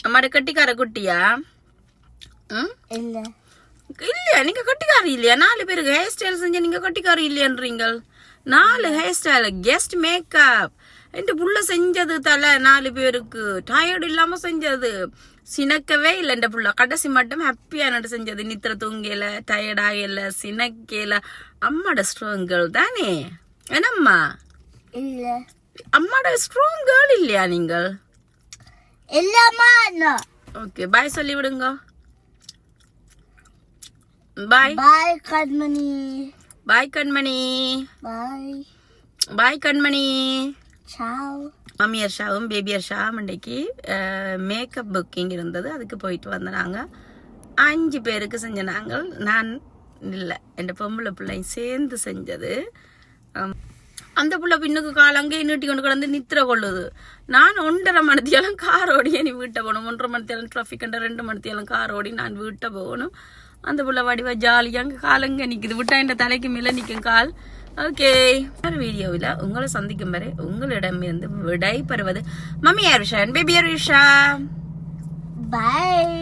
அம்மாட கட்டிக்கார குட்டியா? இல்லையா, நீங்க கட்டிக்காரி இல்லையா? 4 பேருக்கு ஹேர் ஸ்டைல் செஞ்ச நீங்க கட்டிக்காரி இல்லையன்றீங்க. 4 ஹேர் ஸ்டைல் கெஸ்ட் மேக்கப் என் புள்ள செஞ்சது தலை 4 பேருக்கு டயர்டு இல்லாம செஞ்சது. சினக்கவே இல்லை என் புள்ள. கடைசி மட்டும் ஹாப்பியா செஞ்சது. நித்திர தூங்கல, டயர்டாகல, சினக்கல. அம்மாட ஸ்ட்ராங் கேர்ள் தானே என்னம்மா? இல்ல அம்மாட ஸ்ட்ராங் கேர்ள் இல்லையா நீங்கள்? இல்லம்மா. ஓகே, பாய் சொல்லி விடுங்க. பாய் பாய் கண்மணி. பாய் கண்மணி. பாய் பாய் கண்மணி. சாவ். மம்மியர் ஷாவும் பேபியர் ஷாவும் இன்றைக்கு மேக்கப் புக்கிங் இருந்தது. அதுக்கு போயிட்டு வந்த நாங்கள் 5 பேருக்கு செஞ்ச நாங்கள். நான் இல்லை, என் பொம்பளை பிள்ளையும் சேர்ந்து செஞ்சது. அந்த புள்ள பின்னுக்கு கால் அங்கேயே நீட்டி கொண்டு கிடந்து நித்திர கொள்ளுது. நான் 1.5 மணித்தியாலும் கார் ஓடி நீ வீட்டை போகணும். 1.5 மணித்தியாலும் டிராஃபிக் 2 மணித்தியாலும் கார் ஓடி நான் வீட்டை போகணும். அந்த புள்ள வடிவா ஜாலியாக அங்கே காலங்க நிற்குது. விட்டா என் தலைக்கு மேலே நிற்கும் கால். ஓகே, ஒரு வீடியோவில் உங்களை சந்திக்கும் வரை உங்களிடமிருந்து விடை பெறுவது மம்மி அருஷா, பேபி அருஷா. பாய்.